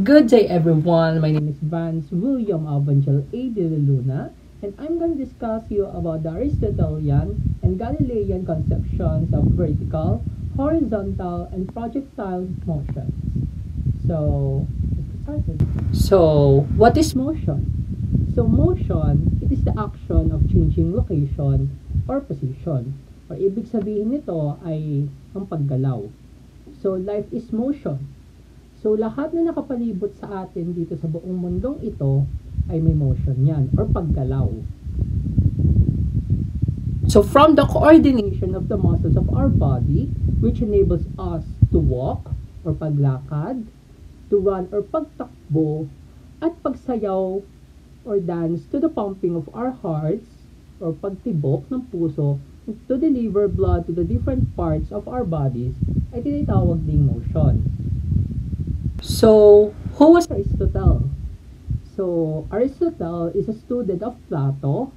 Good day everyone, my name is Vance William Avangel A. de Luna, and I'm going to discuss you about the Aristotelian and Galilean conceptions of vertical, horizontal, and projectile motions. So, let's get started. So, what is motion? So, motion, it is the action of changing location or position. Or ibig sabihin nito ay ang paggalaw. So, life is motion. So, lahat na nakapalibot sa atin dito sa buong mundong ito ay may motion yan or paggalaw. So, from the coordination of the muscles of our body, which enables us to walk or paglakad, to run or pagtakbo, at pagsayaw or dance to the pumping of our hearts or pagtibok ng puso to deliver blood to the different parts of our bodies ay tinatawag ding motion. So, who was Aristotle? So, Aristotle is a student of Plato,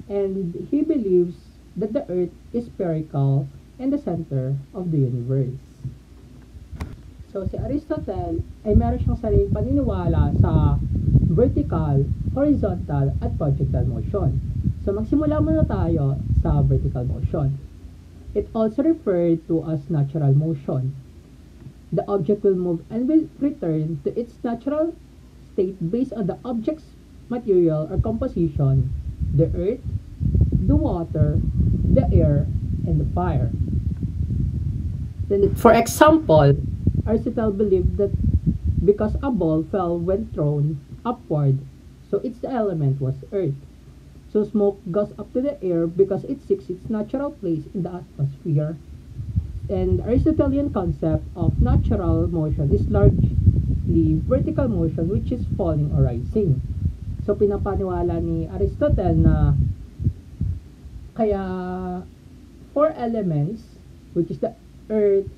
and he believes that the earth is spherical and the center of the universe. So, si Aristotle ay meron siyang sariling paniniwala sa vertical, horizontal, at projectile motion. So, magsimula muna tayo sa vertical motion. It also referred to as natural motion. The object will move and will return to its natural state based on the object's material or composition, the earth, the water, the air, and the fire. Then, for example, Aristotle believed that because a ball fell when thrown upward, so its element was earth. So smoke goes up to the air because it seeks its natural place in the atmosphere. And Aristotelian concept of natural motion is largely vertical motion, which is falling or rising. So pinapaniwala ni Aristotle na kaya four elements, which is the earth,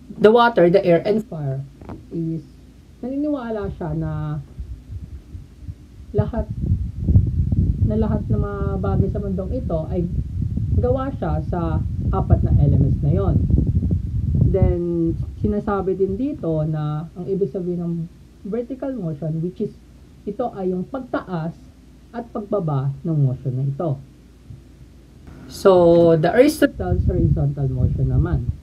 the water, the air, and fire, is naniniwala siya na lahat ng mga bagay sa mundong ito ay gawa siya sa apat na elements na yon. Then, sinasabi din dito na ang ibig sabihin ng vertical motion, which is ito ay yung pagtaas at pagbaba ng motion na ito. So, the Aristotle's horizontal motion naman.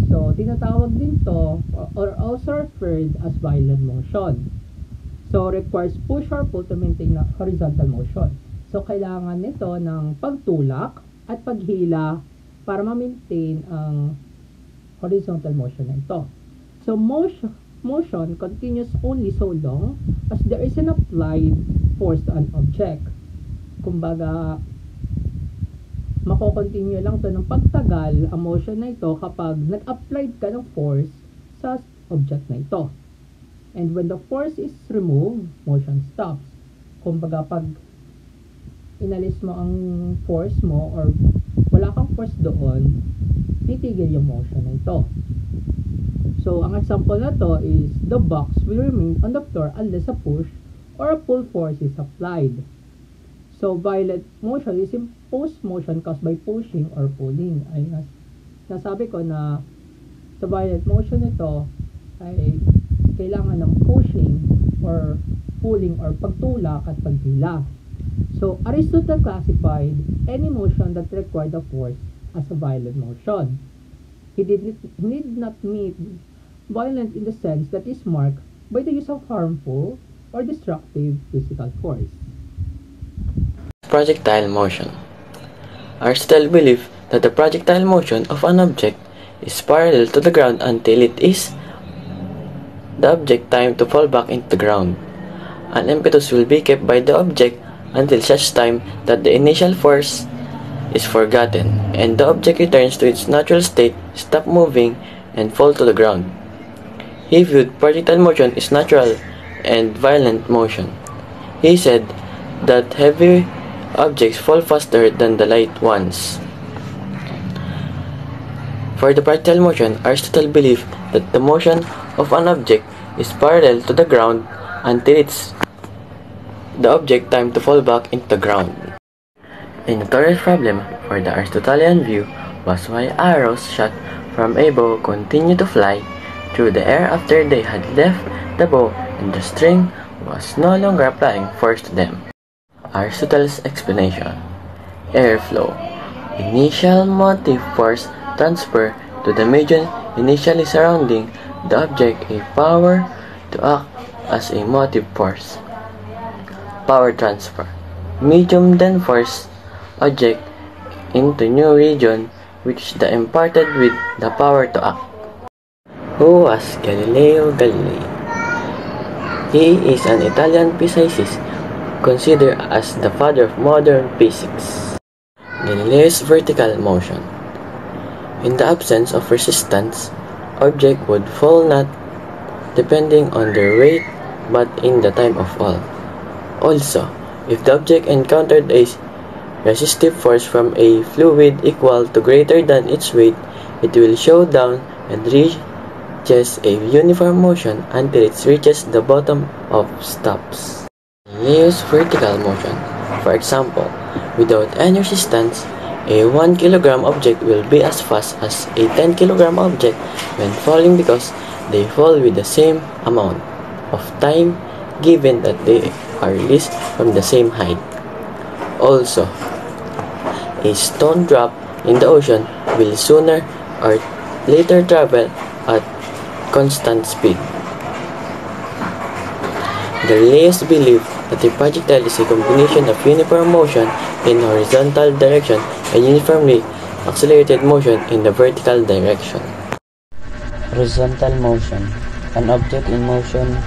So, tinatawag din to or also referred as violent motion. So, requires push or pull to maintain na horizontal motion. So, kailangan nito ng pagtulak at paghila para ma-maintain ang horizontal motion na ito. So, motion continues only so long as there is an applied force to an object. Kumbaga, mako-continue lang to ng pagtagal ang motion na ito kapag nag-applied ka ng force sa object na ito. And when the force is removed, motion stops. Kumbaga, pag inalis mo ang force mo or wala kang force doon, titigil yung motion na ito. So, ang example na to is the box will remain on the floor unless a push or a pull force is applied. So, violent motion is imposed motion caused by pushing or pulling. Ay, nasabi ko na sa violent motion ito ay kailangan ng pushing or pulling or pagtulak at paghila. So, Aristotle classified any motion that required a force as a violent motion. He need not mean violent in the sense that is marked by the use of harmful or destructive physical force. Projectile motion. Aristotle believed that the projectile motion of an object is parallel to the ground until it is the object time to fall back into the ground. An impetus will be kept by the object until such time that the initial force is forgotten and the object returns to its natural state, stop moving, and fall to the ground. He viewed projectile motion as natural and violent motion. He said that heavy objects fall faster than the light ones. For the projectile motion, Aristotle believed that the motion of an object is parallel to the ground until it's the object time to fall back into the ground. A notorious problem for the Aristotelian view was why arrows shot from a bow continue to fly through the air after they had left the bow and the string was no longer applying force to them. Aristotle's explanation. Airflow. Initial motive force transfer to the medium initially surrounding the object a power to act as a motive force. Power transfer. Medium then force object into new region which the imparted with the power to act. Who was Galileo Galilei? He is an Italian physicist considered as the father of modern physics. Galileo's vertical motion. In the absence of resistance, object would fall not depending on their weight but in the time of fall. Also, if the object encountered a resistive force from a fluid equal to greater than its weight, it will slow down and reaches a uniform motion until it reaches the bottom of stops. Galileo's vertical motion. For example, without any resistance, a 1 kilogram object will be as fast as a 10 kilogram object when falling because they fall with the same amount of time given that they are released from the same height. Also, a stone drop in the ocean will sooner or later travel at constant speed. Galileo's belief that a projectile is a combination of uniform motion in horizontal direction and uniformly accelerated motion in the vertical direction. Horizontal motion. An object in motion,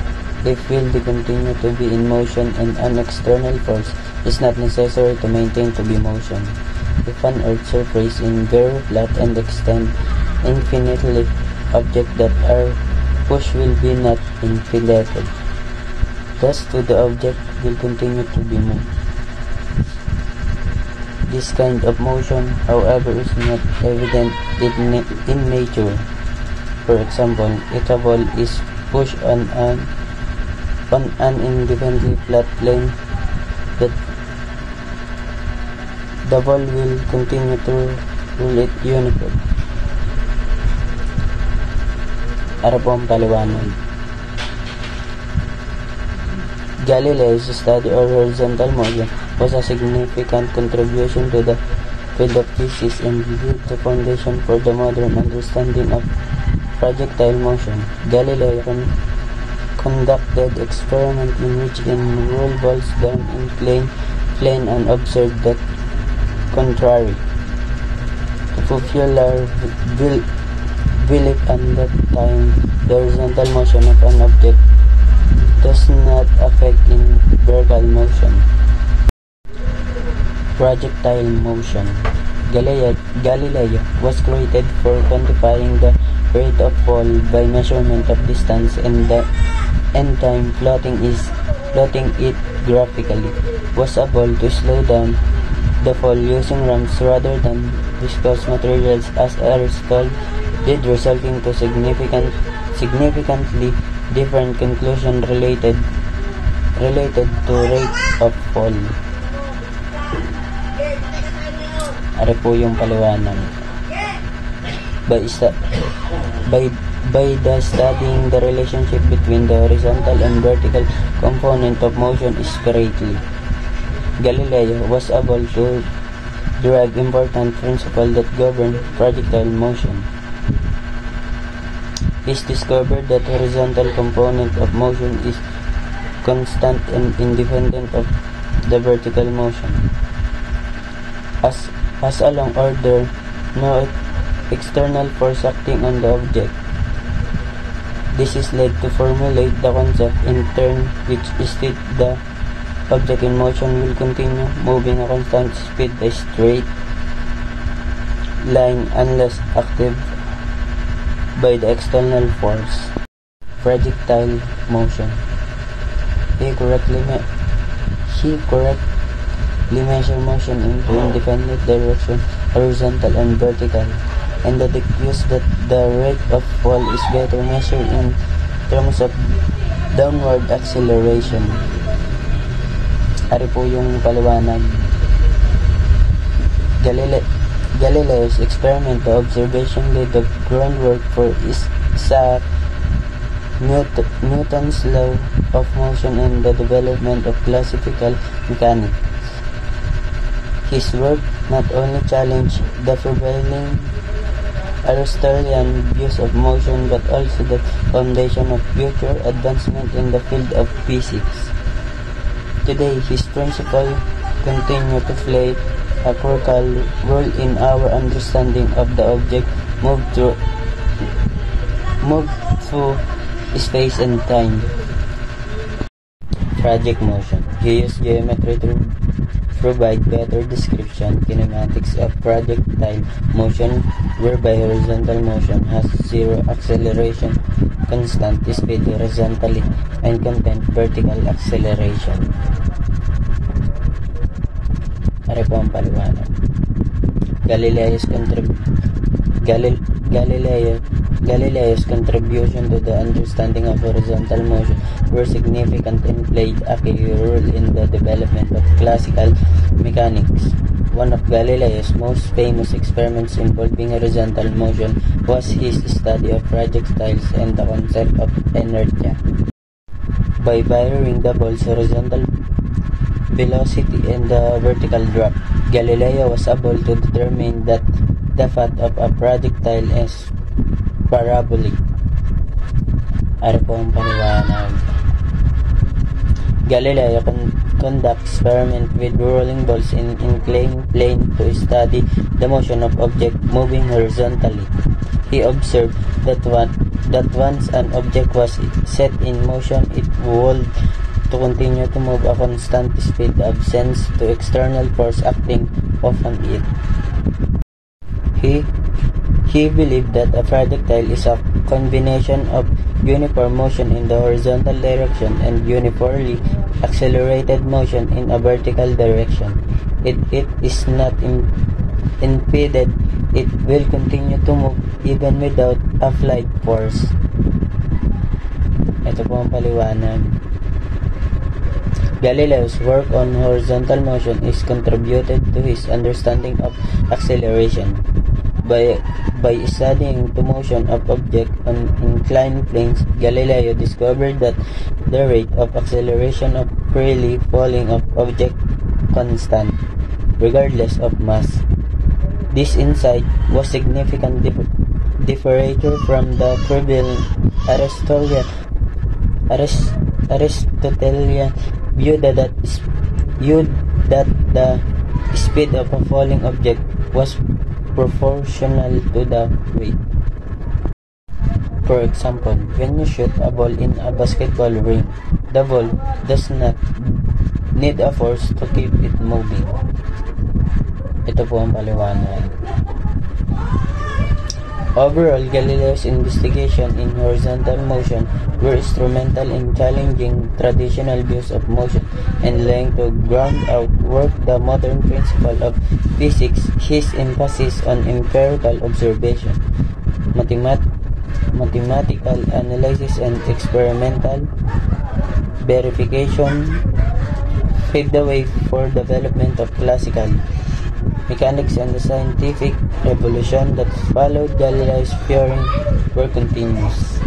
if will continue to be in motion and an external force is not necessary to maintain to be motion. If an earth surface is very flat and extend infinitely, objects that are pushed will be not inflated. Thus, to the object will continue to be moved. This kind of motion, however, is not evident in nature. For example, if a ball is pushed on an independently flat plane, the ball will continue to roll it uniform. Ara po ang paliwanag. Galileo's study of horizontal motion was a significant contribution to the field of physics and laid the foundation for the modern understanding of projectile motion. Galileo conducted experiments in which he rolled balls down in plane and observed the contrary. The popular belief at that time, the horizontal motion of an object does not affect in vertical motion. Projectile motion. Galileo was created for quantifying the rate of fall by measurement of distance and time. Plotting it graphically was able to slow down the fall using ramps rather than viscous materials, as Aristotle did, resulting to significantly different conclusion related to rate of fall. Ari po yung paliwanag. By the studying the relationship between the horizontal and vertical component of motion is greatly, Galileo was able to derive important principles that govern projectile motion. Is discovered that horizontal component of motion is constant and independent of the vertical motion. As a long order, no external force acting on the object. This is led to formulate the concept in turn which states the object in motion will continue moving at constant speed a straight line unless active by the external force. Projectile motion. He correctly measures motion into independent direction, horizontal and vertical, and deduces that the rate of fall is better measured in terms of downward acceleration. Ari po yung paliwanag. Galileo's experimental observation laid the groundwork for Newton's law of motion and the development of classical mechanics. His work not only challenged the prevailing Aristotelian views of motion but also the foundation of future advancement in the field of physics. Today, his principles continue to play a critical role in our understanding of the object moved through space and time. Project motion. He used geometry to provide better description kinematics of projectile motion, whereby horizontal motion has zero acceleration, constant speed horizontally, and content vertical acceleration. Ari po ang paliwanag. Galileo's contribution to the understanding of horizontal motion were significant and played a key role in the development of classical mechanics. One of Galileo's most famous experiments involving horizontal motion was his study of projectiles and the concept of inertia. By varying the ball's horizontal velocity and the vertical drop, Galileo was able to determine that the path of a projectile is parabolic. Ano po ang paliwanag? Galileo conducted experiments with rolling balls in inclined plane to study the motion of objects moving horizontally. He observed that once an object was set in motion, it would to continue to move a constant speed absence to external force acting upon it. He believed that a projectile is a combination of uniform motion in the horizontal direction and uniformly accelerated motion in a vertical direction. If it is not impeded, it will continue to move even without a flight force. Ito po ang paliwanag. Galileo's work on horizontal motion is contributed to his understanding of acceleration. By studying the motion of objects on inclined planes, Galileo discovered that the rate of acceleration of freely falling of object constant, regardless of mass. This insight was significant differential from the prevailing Aristotelian view that the speed of a falling object was proportional to the weight. For example, when you shoot a ball in a basketball ring, the ball does not need a force to keep it moving. Ito po ang paliwanag. Overall, Galileo's investigation in horizontal motion were instrumental in challenging traditional views of motion and laying to ground out work the modern principle of physics. His emphasis on empirical observation, mathematical analysis, and experimental verification paved the way for development of classical mechanics, and the scientific revolution that followed Galileo's theory were continuous.